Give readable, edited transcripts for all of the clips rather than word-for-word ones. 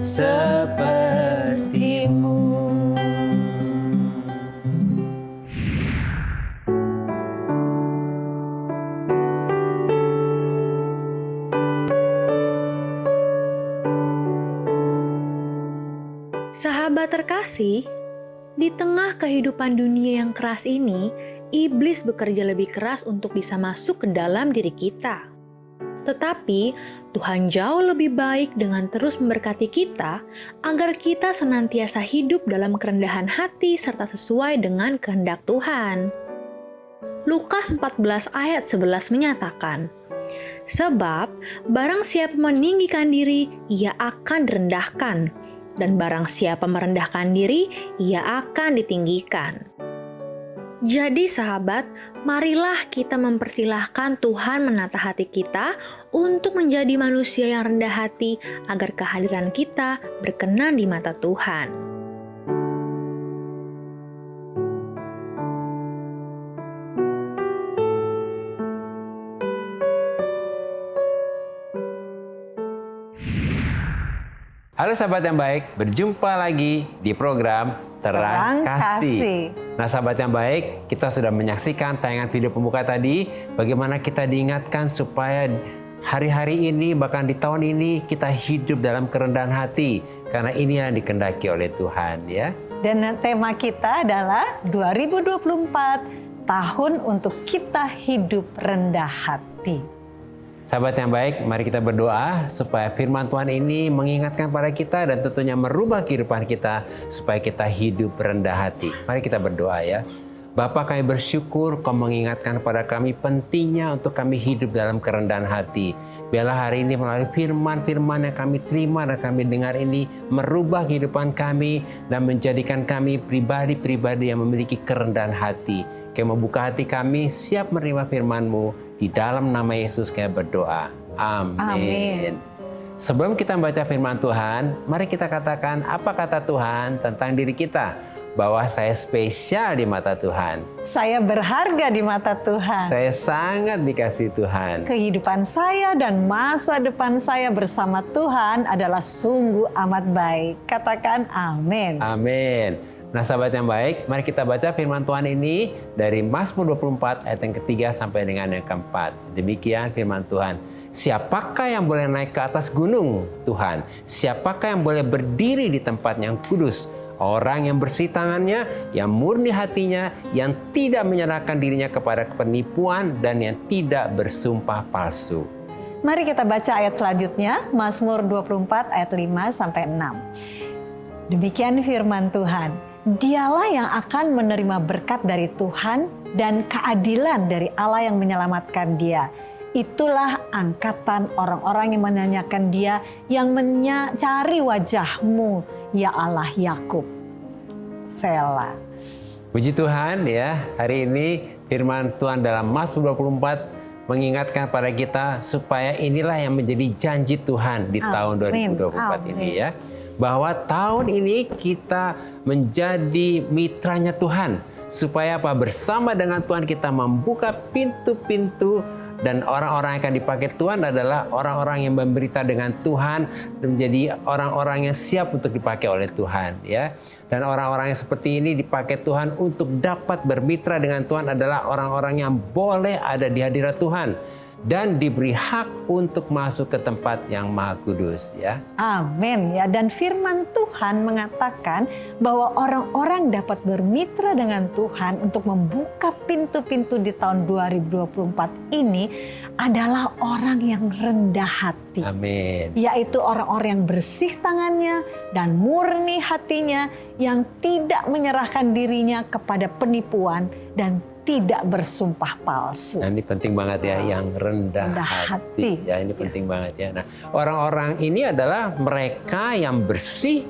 sepertimu. Sahabat terkasih, di tengah kehidupan dunia yang keras ini, iblis bekerja lebih keras untuk bisa masuk ke dalam diri kita. Tetapi Tuhan jauh lebih baik dengan terus memberkati kita agar kita senantiasa hidup dalam kerendahan hati serta sesuai dengan kehendak Tuhan. Lukas 14 ayat 11 menyatakan, "Sebab barang siapa meninggikan diri, ia akan direndahkan. Dan barang siapa merendahkan diri, ia akan ditinggikan." Jadi sahabat, marilah kita mempersilahkan Tuhan menata hati kita untuk menjadi manusia yang rendah hati agar kehadiran kita berkenan di mata Tuhan. Halo sahabat yang baik, berjumpa lagi di program Terang Kasih. Nah sahabat yang baik, kita sudah menyaksikan tayangan video pembuka tadi, bagaimana kita diingatkan supaya hari-hari ini, bahkan di tahun ini, kita hidup dalam kerendahan hati. Karena ini yang dikehendaki oleh Tuhan ya. Dan tema kita adalah 2024, tahun untuk kita hidup rendah hati. Sahabat yang baik, mari kita berdoa supaya firman Tuhan ini mengingatkan pada kita dan tentunya merubah kehidupan kita supaya kita hidup rendah hati. Mari kita berdoa ya. Bapa, kami bersyukur Kau mengingatkan pada kami pentingnya untuk kami hidup dalam kerendahan hati. Biarlah hari ini melalui firman-firman yang kami terima dan kami dengar ini merubah kehidupan kami dan menjadikan kami pribadi-pribadi yang memiliki kerendahan hati. Kami membuka hati kami siap menerima firman-Mu. Di dalam nama Yesus kami berdoa. Amin. Sebelum kita membaca firman Tuhan, mari kita katakan apa kata Tuhan tentang diri kita. Bahwa saya spesial di mata Tuhan. Saya berharga di mata Tuhan. Saya sangat dikasihi Tuhan. Kehidupan saya dan masa depan saya bersama Tuhan adalah sungguh amat baik. Katakan amin. Amin. Nah sahabat yang baik, mari kita baca firman Tuhan ini dari Mazmur 24 ayat yang ketiga sampai dengan yang keempat. Demikian firman Tuhan. Siapakah yang boleh naik ke atas gunung Tuhan? Siapakah yang boleh berdiri di tempat yang kudus? Orang yang bersih tangannya, yang murni hatinya, yang tidak menyerahkan dirinya kepada penipuan dan yang tidak bersumpah palsu. Mari kita baca ayat selanjutnya, Mazmur 24 ayat 5 sampai 6. Demikian firman Tuhan. Dialah yang akan menerima berkat dari Tuhan dan keadilan dari Allah yang menyelamatkan dia. Itulah angkatan orang-orang yang menyanyikan dia, yang mencari wajah-Mu, ya Allah Yakub. Selah. Puji Tuhan ya, hari ini firman Tuhan dalam Mazmur 24 mengingatkan pada kita supaya inilah yang menjadi janji Tuhan di tahun 2024 ini ya. Bahwa tahun ini kita menjadi mitranya Tuhan. Supaya apa? Bersama dengan Tuhan kita membuka pintu-pintu dan orang-orang yang akan dipakai Tuhan adalah orang-orang yang memberita dengan Tuhan dan menjadi orang-orang yang siap untuk dipakai oleh Tuhan ya. Dan orang-orang yang seperti ini dipakai Tuhan untuk dapat bermitra dengan Tuhan adalah orang-orang yang boleh ada di hadirat Tuhan dan diberi hak untuk masuk ke tempat yang maha kudus ya. Amin ya. Dan firman Tuhan mengatakan bahwa orang-orang dapat bermitra dengan Tuhan untuk membuka pintu-pintu di tahun 2024 ini adalah orang yang rendah hati. Amin. Yaitu orang-orang yang bersih tangannya dan murni hatinya, yang tidak menyerahkan dirinya kepada penipuan dan tidak bersumpah palsu. Nah, ini penting banget ya, yang rendah hati. Ya, ini penting banget ya. Nah, orang-orang ini adalah mereka yang bersih,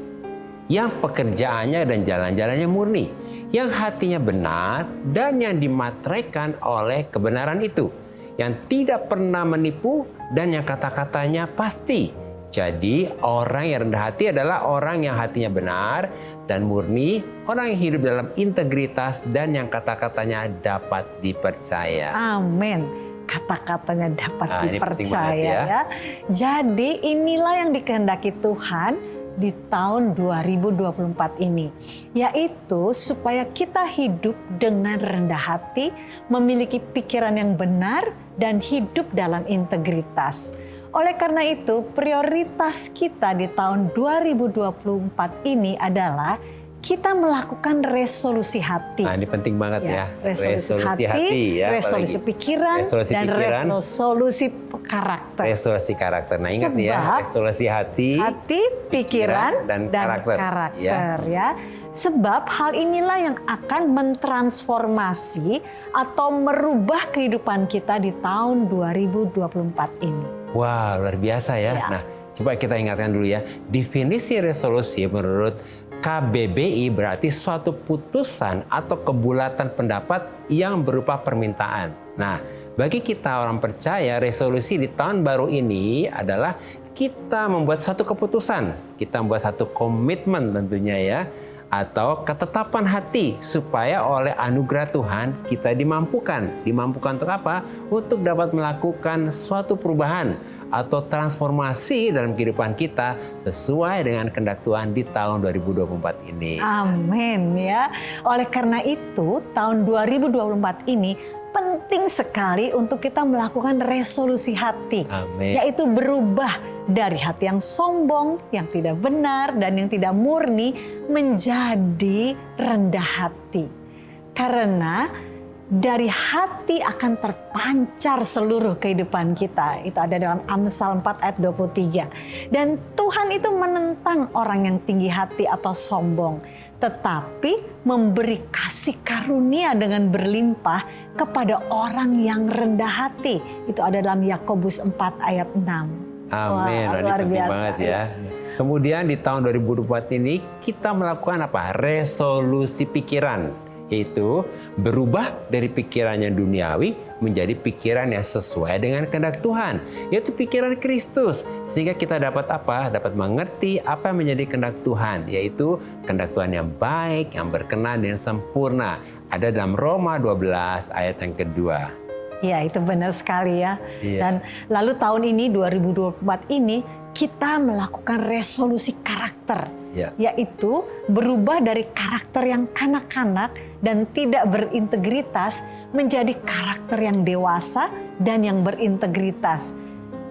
yang pekerjaannya dan jalan-jalannya murni, yang hatinya benar dan yang dimateraikan oleh kebenaran itu, yang tidak pernah menipu dan yang kata-katanya pasti. Jadi orang yang rendah hati adalah orang yang hatinya benar dan murni, orang yang hidup dalam integritas dan yang kata-katanya dapat dipercaya. Amin. Kata-katanya dapat dipercaya ya. Jadi inilah yang dikehendaki Tuhan di tahun 2024 ini, yaitu supaya kita hidup dengan rendah hati, memiliki pikiran yang benar, dan hidup dalam integritas. Oleh karena itu, prioritas kita di tahun 2024 ini adalah kita melakukan resolusi hati. Nah, ini penting banget ya. Resolusi hati, ya, resolusi pikiran, dan resolusi karakter. Resolusi karakter. Nah, ingat nih ya, resolusi hati, pikiran, dan karakter ya. Sebab hal inilah yang akan mentransformasi atau merubah kehidupan kita di tahun 2024 ini. Wah, luar biasa ya. Nah, coba kita ingatkan dulu ya. Definisi resolusi menurut KBBI berarti suatu putusan atau kebulatan pendapat yang berupa permintaan. Nah, bagi kita orang percaya, resolusi di tahun baru ini adalah kita membuat satu keputusan, kita membuat satu komitmen tentunya ya, atau ketetapan hati supaya oleh anugerah Tuhan kita dimampukan. Dimampukan untuk apa? Untuk dapat melakukan suatu perubahan atau transformasi dalam kehidupan kita sesuai dengan kehendak Tuhan di tahun 2024 ini. Amin ya. Oleh karena itu, tahun 2024 ini penting sekali untuk kita melakukan resolusi hati. Amin. Yaitu berubah dari hati yang sombong, yang tidak benar, dan yang tidak murni menjadi rendah hati. Karena dari hati akan terpancar seluruh kehidupan kita. Itu ada dalam Amsal 4 ayat 23. Dan Tuhan itu menentang orang yang tinggi hati atau sombong, tetapi memberi kasih karunia dengan berlimpah kepada orang yang rendah hati. Itu ada dalam Yakobus 4 ayat 6. Amin. Wah, ini luar penting biasa banget ya. Kemudian di tahun 2024 ini kita melakukan apa? Resolusi pikiran. Yaitu berubah dari pikiran yang duniawi menjadi pikiran yang sesuai dengan kehendak Tuhan, yaitu pikiran Kristus, sehingga kita dapat apa? Dapat mengerti apa yang menjadi kehendak Tuhan, yaitu kehendak Tuhan yang baik, yang berkenan dan sempurna. Ada dalam Roma 12 ayat yang kedua. Ya, itu benar sekali ya. Iya. Dan lalu tahun ini 2024 ini kita melakukan resolusi karakter, yaitu berubah dari karakter yang kanak-kanak dan tidak berintegritas menjadi karakter yang dewasa dan yang berintegritas.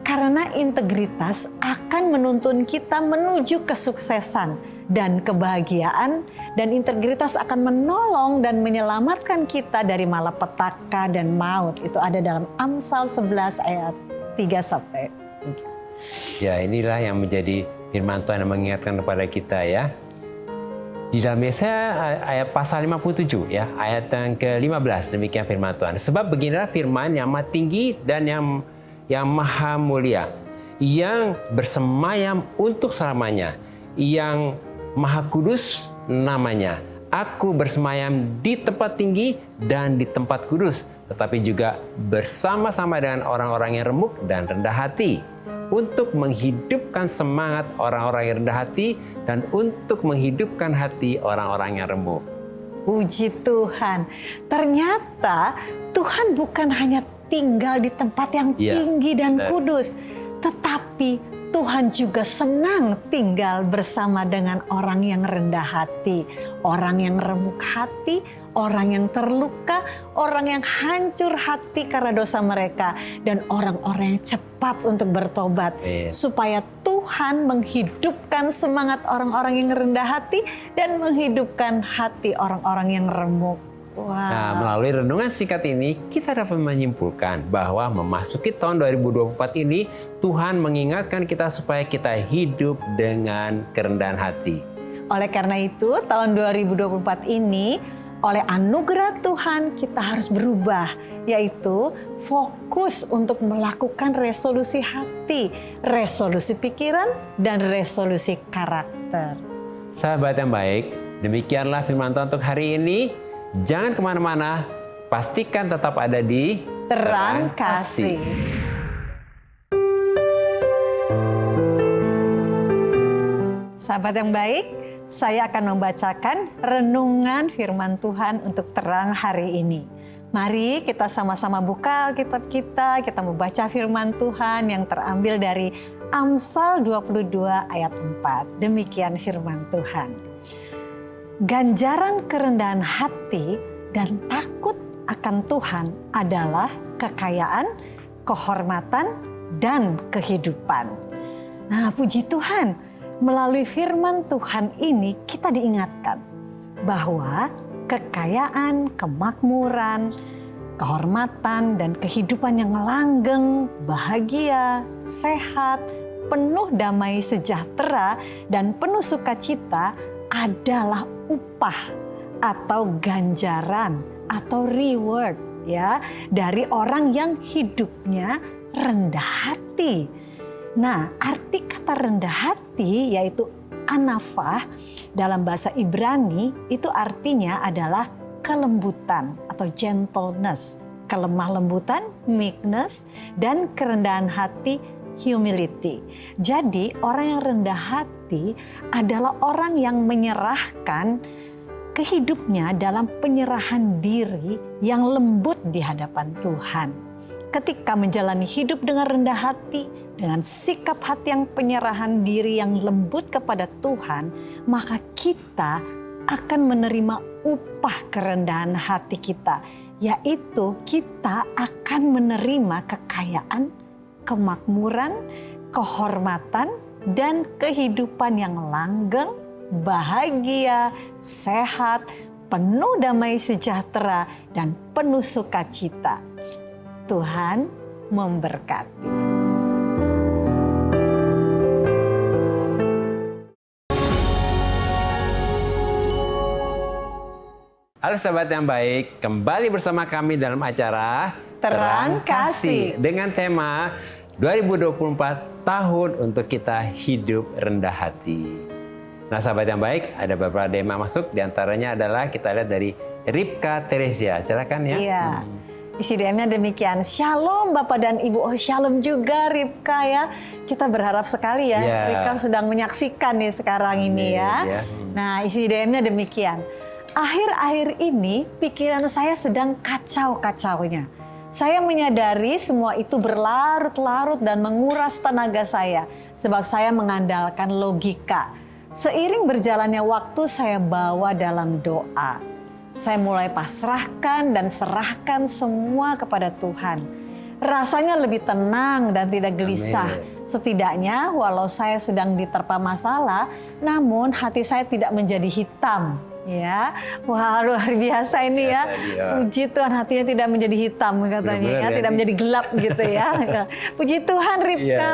Karena integritas akan menuntun kita menuju kesuksesan dan kebahagiaan, dan integritas akan menolong dan menyelamatkan kita dari malapetaka dan maut. Itu ada dalam Amsal 11 ayat 3 sampai 3. Ya, inilah yang menjadi firman Tuhan yang mengingatkan kepada kita ya. Di dalam Yesaya ayat pasal 57 ya, ayat yang ke-15 demikian firman Tuhan. Sebab beginilah firman yang maha tinggi dan yang maha mulia, yang bersemayam untuk selamanya, yang maha kudus namanya. Aku bersemayam di tempat tinggi dan di tempat kudus, tetapi juga bersama-sama dengan orang-orang yang remuk dan rendah hati, untuk menghidupkan semangat orang-orang yang rendah hati dan untuk menghidupkan hati orang-orang yang remuk. Puji Tuhan. Ternyata Tuhan bukan hanya tinggal di tempat yang tinggi dan kudus, tetapi Tuhan juga senang tinggal bersama dengan orang yang rendah hati, orang yang remuk hati, orang yang terluka, orang yang hancur hati karena dosa mereka, dan orang-orang yang cepat untuk bertobat. Supaya Tuhan menghidupkan semangat orang-orang yang rendah hati dan menghidupkan hati orang-orang yang remuk. Wow. Nah, melalui renungan singkat ini, kita dapat menyimpulkan bahwa memasuki tahun 2024 ini, Tuhan mengingatkan kita supaya kita hidup dengan kerendahan hati. Oleh karena itu, tahun 2024 ini, oleh anugerah Tuhan, kita harus berubah, yaitu fokus untuk melakukan resolusi hati, resolusi pikiran, dan resolusi karakter. Sahabat yang baik, demikianlah firman Tuhan untuk hari ini. Jangan kemana-mana, pastikan tetap ada di Terang Kasih. Sahabat yang baik, saya akan membacakan renungan firman Tuhan untuk terang hari ini. Mari kita sama-sama buka Alkitab kita membaca firman Tuhan yang terambil dari Amsal 22 ayat 4. Demikian firman Tuhan. Ganjaran kerendahan hati dan takut akan Tuhan adalah kekayaan, kehormatan, dan kehidupan. Nah, puji Tuhan, melalui firman Tuhan ini kita diingatkan bahwa kekayaan, kemakmuran, kehormatan, dan kehidupan yang langgeng, bahagia, sehat, penuh damai sejahtera, dan penuh sukacita adalah upah atau ganjaran atau reward ya dari orang yang hidupnya rendah hati. Nah, arti kata rendah hati yaitu anafah dalam bahasa Ibrani itu artinya adalah kelembutan atau gentleness, kelemah lembutan, meekness, dan kerendahan hati, humility. Jadi orang yang rendah hati adalah orang yang menyerahkan kehidupnya dalam penyerahan diri yang lembut di hadapan Tuhan. Ketika menjalani hidup dengan rendah hati, dengan sikap hati yang penyerahan diri yang lembut kepada Tuhan, maka kita akan menerima upah kerendahan hati kita, yaitu kita akan menerima kekayaan, kemakmuran, kehormatan, dan kehidupan yang langgeng, bahagia, sehat, penuh damai sejahtera, dan penuh sukacita. Tuhan memberkati. Halo sahabat yang baik, kembali bersama kami dalam acara Terang Kasih dengan tema 2024 tahun untuk kita hidup rendah hati. Nah sahabat yang baik, ada beberapa tema masuk, diantaranya adalah kita lihat dari Ripka Teresia. Silakan ya. Iya. Isi DM-nya demikian. Shalom Bapak dan Ibu. Oh shalom juga Ripka ya. Kita berharap sekali ya. Yeah. Ripka sedang menyaksikan nih sekarang ini ya. Nah isi DM-nya demikian. Akhir-akhir ini pikiran saya sedang kacau-kacaunya. Saya menyadari semua itu berlarut-larut dan menguras tenaga saya. Sebab saya mengandalkan logika. Seiring berjalannya waktu saya bawa dalam doa. Saya mulai pasrahkan dan serahkan semua kepada Tuhan. Rasanya lebih tenang dan tidak gelisah. Amin. Setidaknya walau saya sedang diterpa masalah, namun hati saya tidak menjadi hitam. Ya, wah luar biasa ini ya. Puji Tuhan hatinya tidak menjadi hitam katanya ya, tidak menjadi gelap gitu ya. Puji Tuhan Ripka.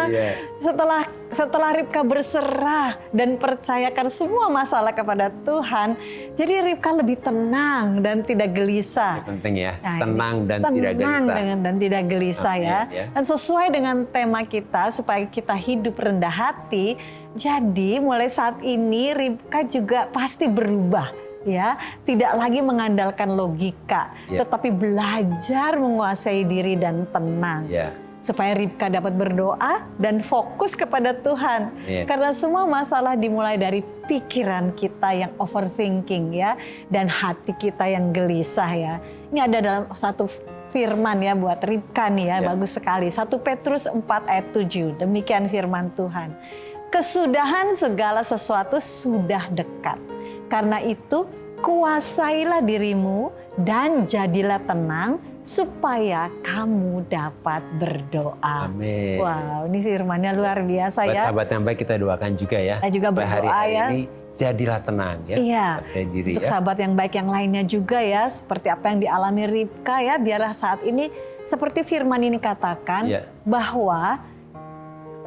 Setelah Ripka berserah dan percayakan semua masalah kepada Tuhan, jadi Ripka lebih tenang dan tidak gelisah. Penting ya, Nah, tenang dan tidak gelisah. Dan tidak gelisah ya. Dan sesuai dengan tema kita supaya kita hidup rendah hati. Jadi mulai saat ini Ripka juga pasti berubah ya, tidak lagi mengandalkan logika, tetapi belajar menguasai diri dan tenang. Supaya Ripka dapat berdoa dan fokus kepada Tuhan. Karena semua masalah dimulai dari pikiran kita yang overthinking ya, dan hati kita yang gelisah ya. Ini ada dalam satu firman ya buat Ripka nih ya, bagus sekali. 1 Petrus 4 ayat 7, demikian firman Tuhan. Kesudahan segala sesuatu sudah dekat. Karena itu kuasailah dirimu dan jadilah tenang supaya kamu dapat berdoa. Amin. Wow, ini firmannya luar biasa Buat ya. sahabat yang baik kita doakan juga ya. Kita juga berdoa hari-hari ya. ini jadilah tenang ya. Iya. Kuasai diri Untuk ya. sahabat yang baik yang lainnya juga ya, seperti apa yang dialami Ripka ya, biarlah saat ini seperti firman ini katakan bahwa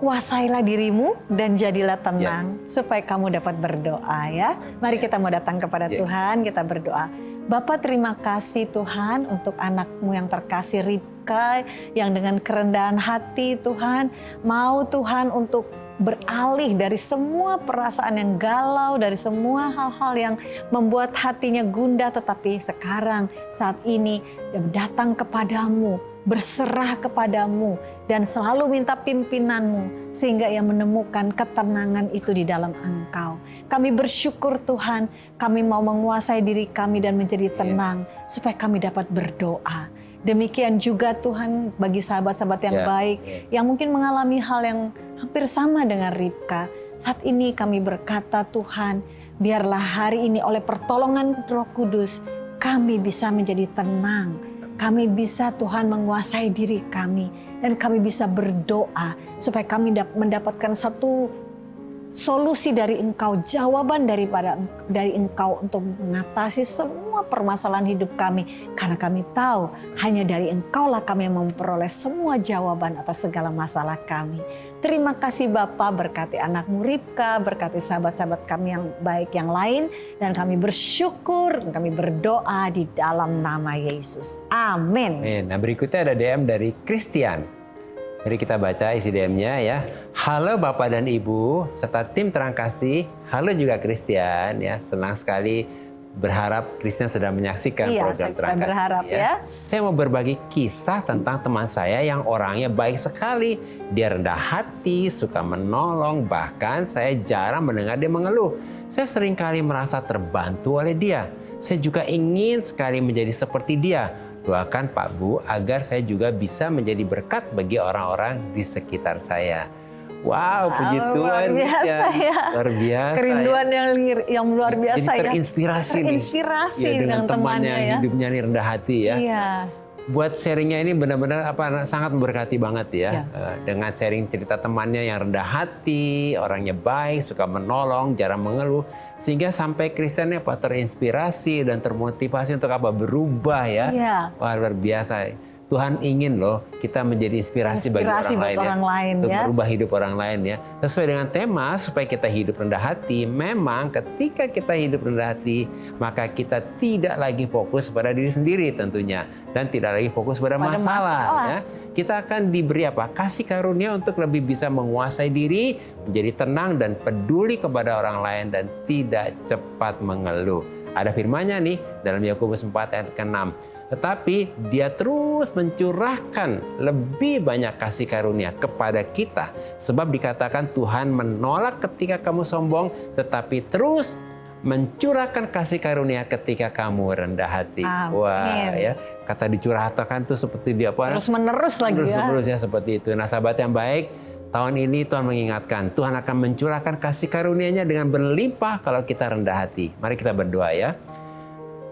kuasailah dirimu dan jadilah tenang supaya kamu dapat berdoa ya. Mari kita mau datang kepada Tuhan, kita berdoa. Bapa terima kasih Tuhan untuk anakmu yang terkasih Ripka yang dengan kerendahan hati Tuhan mau Tuhan untuk beralih dari semua perasaan yang galau, dari semua hal-hal yang membuat hatinya gundah, tetapi sekarang saat ini dia datang kepadamu, berserah kepadamu, dan selalu minta pimpinanmu sehingga ia menemukan ketenangan itu di dalam Engkau. Kami bersyukur Tuhan, kami mau menguasai diri kami dan menjadi tenang supaya kami dapat berdoa. Demikian juga Tuhan bagi sahabat-sahabat yang baik, yang mungkin mengalami hal yang hampir sama dengan Ribka. Saat ini kami berkata, Tuhan, biarlah hari ini oleh pertolongan Roh Kudus, kami bisa menjadi tenang. Kami bisa Tuhan menguasai diri kami. Dan kami bisa berdoa supaya kami mendapatkan satu solusi dari Engkau, jawaban dari Engkau untuk mengatasi semua permasalahan hidup kami. Karena kami tahu hanya dari Engkau lah kami memperoleh semua jawaban atas segala masalah kami. Terima kasih Bapa, berkati anakmu Ribka, berkati sahabat-sahabat kami yang baik yang lain. Dan kami bersyukur, kami berdoa di dalam nama Yesus. Amin. Nah, berikutnya ada DM dari Christian. Mari kita baca isi DM-nya ya. Halo Bapak dan Ibu serta tim Terang Kasih. Halo juga Christian ya. Senang sekali, berharap Christian sedang menyaksikan program Terang Kasih. Berharap ya. Saya mau berbagi kisah tentang teman saya yang orangnya baik sekali. Dia rendah hati, suka menolong, bahkan saya jarang mendengar dia mengeluh. Saya seringkali merasa terbantu oleh dia. Saya juga ingin sekali menjadi seperti dia. Doakan Pak Bu agar saya juga bisa menjadi berkat bagi orang-orang di sekitar saya. Wow, puji Tuhan. Luar biasa ya. Luar biasa. Kerinduan yang luar biasa jadi ya. Terinspirasi nih. dengan temannya yang ya. hidupnya nih rendah hati ya. Iya. Buat sharingnya ini benar-benar sangat memberkati banget ya. Dengan sharing cerita temannya yang rendah hati, orangnya baik, suka menolong, jarang mengeluh, sehingga sampai Christiannya terinspirasi dan termotivasi untuk berubah ya. Wah, luar biasa. Tuhan ingin loh kita menjadi inspirasi bagi orang lain, untuk merubah hidup orang lain ya. Sesuai dengan tema supaya kita hidup rendah hati. Memang ketika kita hidup rendah hati, maka kita tidak lagi fokus pada diri sendiri tentunya, dan tidak lagi fokus pada masalah. Ya. Kita akan diberi kasih karunia untuk lebih bisa menguasai diri, menjadi tenang dan peduli kepada orang lain, dan tidak cepat mengeluh. Ada firman-Nya nih dalam Yakobus 4 ayat ke-6. Tetapi dia terus mencurahkan lebih banyak kasih karunia kepada kita. Sebab dikatakan Tuhan menolak ketika kamu sombong, tetapi terus mencurahkan kasih karunia ketika kamu rendah hati. Amin. Wah ya, kata dicurahkan tuh seperti dia terus menerus lagi terus menerus ya seperti itu. Nah sahabat yang baik, tahun ini Tuhan mengingatkan, Tuhan akan mencurahkan kasih karunia-Nya dengan berlimpah kalau kita rendah hati. Mari kita berdoa ya.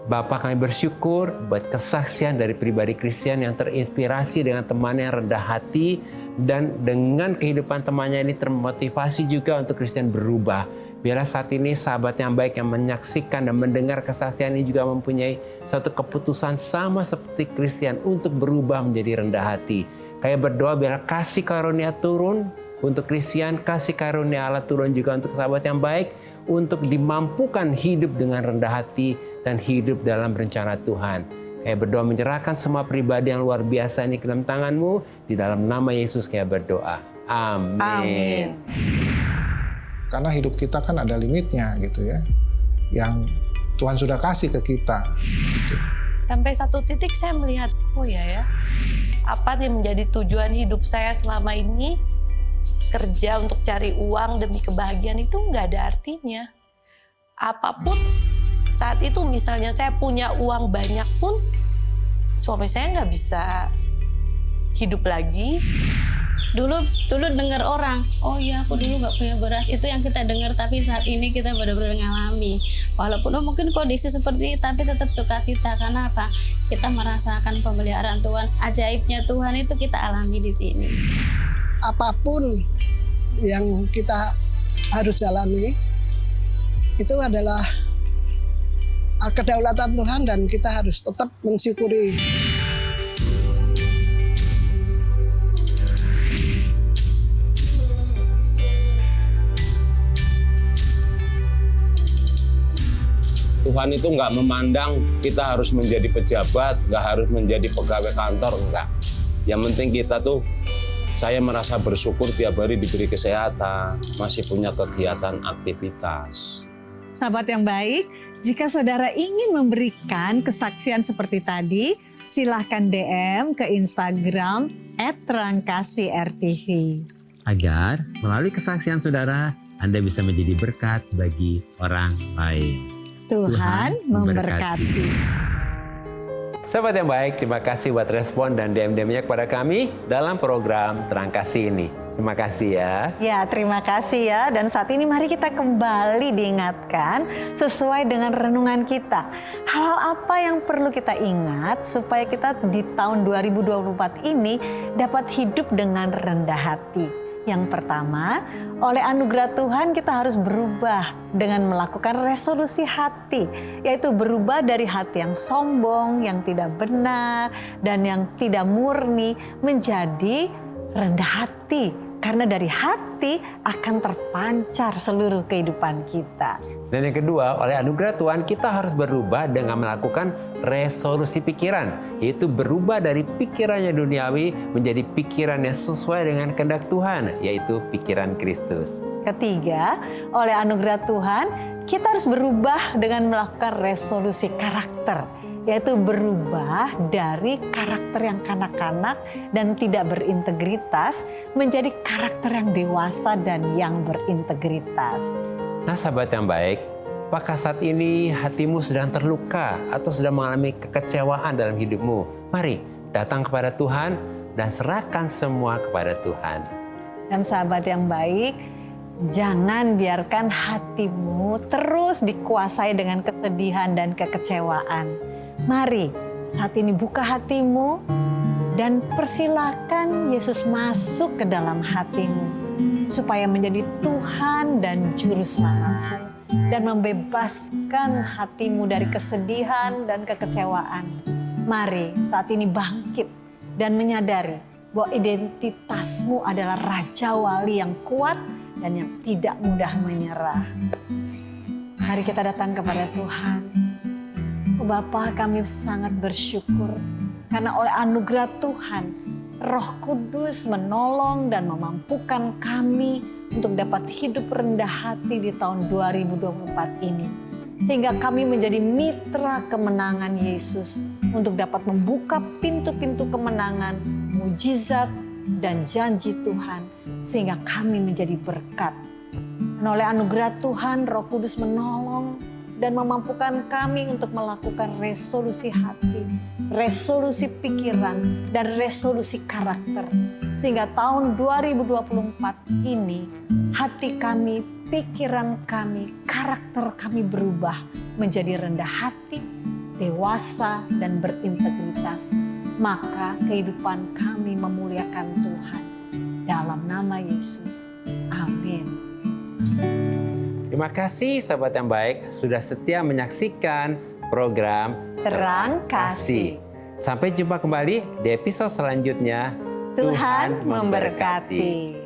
Bapa, kami bersyukur buat kesaksian dari pribadi Christian yang terinspirasi dengan temannya yang rendah hati, dan dengan kehidupan temannya ini termotivasi juga untuk Christian berubah. Biarlah saat ini sahabat yang baik yang menyaksikan dan mendengar kesaksian ini juga mempunyai satu keputusan sama seperti Christian untuk berubah menjadi rendah hati. Kami berdoa biarlah kasih karunia turun untuk Christian, kasih karunia Allah turun juga untuk sahabat yang baik, untuk dimampukan hidup dengan rendah hati dan hidup dalam rencana Tuhan. Kami berdoa menyerahkan semua pribadi yang luar biasa ini ke dalam tangan-Mu. Di dalam nama Yesus kami berdoa. Amin. Amin. Karena hidup kita kan ada limitnya gitu ya. Yang Tuhan sudah kasih ke kita. Gitu. Sampai satu titik saya melihat, oh ya, apa yang menjadi tujuan hidup saya selama ini, kerja untuk cari uang demi kebahagiaan itu nggak ada artinya. Apapun saat itu misalnya saya punya uang banyak pun suami saya nggak bisa hidup lagi. Dulu dengar orang, oh iya aku dulu nggak punya beras, itu yang kita dengar, tapi saat ini kita benar-benar ngalami. Walaupun mungkin kondisi seperti ini, tapi tetap sukacita. Karena apa? Kita merasakan pemeliharaan Tuhan, ajaibnya Tuhan itu kita alami di sini. Apapun yang kita harus jalani itu adalah kedaulatan Tuhan, dan kita harus tetap mensyukuri. Tuhan itu nggak memandang kita harus menjadi pejabat, nggak harus menjadi pegawai kantor, enggak. Yang penting kita tuh, saya merasa bersyukur tiap hari diberi kesehatan, masih punya kegiatan aktivitas. Sahabat yang baik, jika saudara ingin memberikan kesaksian seperti tadi, silahkan DM ke Instagram @terangkasih_RTV. Agar melalui kesaksian saudara, Anda bisa menjadi berkat bagi orang lain. Tuhan memberkati. Sahabat yang baik, terima kasih buat respon dan DM-DM-nya kepada kami dalam program Terang Kasih ini. Terima kasih ya. Ya, terima kasih ya. Dan saat ini mari kita kembali diingatkan sesuai dengan renungan kita. Hal apa yang perlu kita ingat supaya kita di tahun 2024 ini dapat hidup dengan rendah hati. Yang pertama, oleh anugerah Tuhan kita harus berubah dengan melakukan resolusi hati, yaitu berubah dari hati yang sombong, yang tidak benar, dan yang tidak murni menjadi rendah hati. Karena dari hati akan terpancar seluruh kehidupan kita. Dan yang kedua, oleh anugerah Tuhan kita harus berubah dengan melakukan resolusi pikiran, yaitu berubah dari pikirannya duniawi menjadi pikiran yang sesuai dengan kehendak Tuhan, yaitu pikiran Kristus. Ketiga, oleh anugerah Tuhan kita harus berubah dengan melakukan resolusi karakter, yaitu berubah dari karakter yang kanak-kanak dan tidak berintegritas menjadi karakter yang dewasa dan yang berintegritas. Nah sahabat yang baik, apakah saat ini hatimu sedang terluka atau sedang mengalami kekecewaan dalam hidupmu? Mari datang kepada Tuhan dan serahkan semua kepada Tuhan. Dan sahabat yang baik, jangan biarkan hatimu terus dikuasai dengan kesedihan dan kekecewaan. Mari saat ini buka hatimu dan persilakan Yesus masuk ke dalam hatimu supaya menjadi Tuhan dan Juru Selamatmu dan membebaskan hatimu dari kesedihan dan kekecewaan. Mari saat ini bangkit dan menyadari bahwa identitasmu adalah Raja Wali yang kuat dan yang tidak mudah menyerah. Mari kita datang kepada Tuhan. Bapa, kami sangat bersyukur karena oleh anugerah Tuhan, Roh Kudus menolong dan memampukan kami untuk dapat hidup rendah hati di tahun 2024 ini. Sehingga kami menjadi mitra kemenangan Yesus untuk dapat membuka pintu-pintu kemenangan, mujizat, dan janji Tuhan. Sehingga kami menjadi berkat. Dan oleh anugerah Tuhan, Roh Kudus menolong dan memampukan kami untuk melakukan resolusi hati, resolusi pikiran, dan resolusi karakter. Sehingga tahun 2024 ini, hati kami, pikiran kami, karakter kami berubah menjadi rendah hati, dewasa, dan berintegritas. Maka kehidupan kami memuliakan Tuhan. Dalam nama Yesus. Amin. Terima kasih sahabat yang baik sudah setia menyaksikan program Terang Kasih. Sampai jumpa kembali di episode selanjutnya. Tuhan memberkati.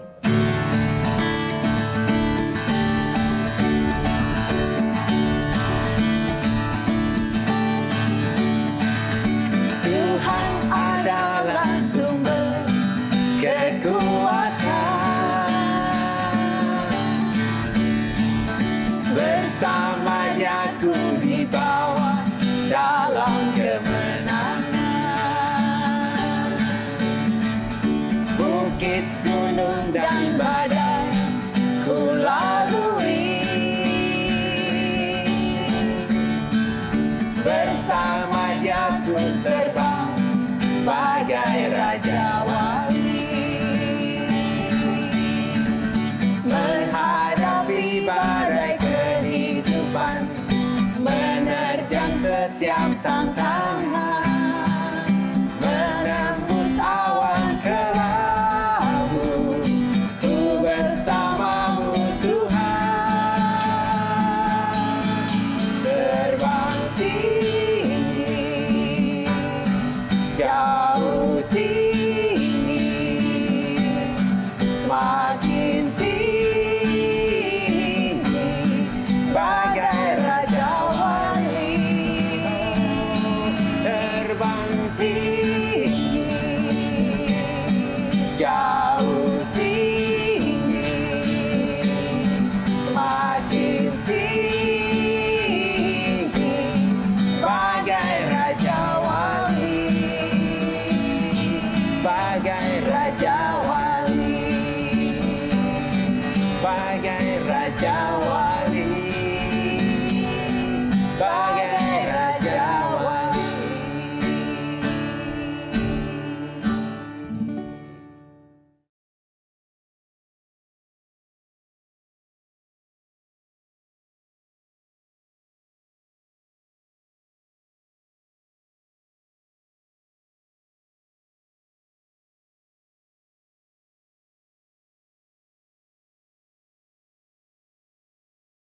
Tuhan adalah sumber kekuatan. Bersamanya ku dibawa dalam kemenangan. Bukit, gunung, dan badai ku lalui. Bersamanya ku terbang bagai Raja Wali. Menghadapi badai kehidupan, menerjang setiap tantangan.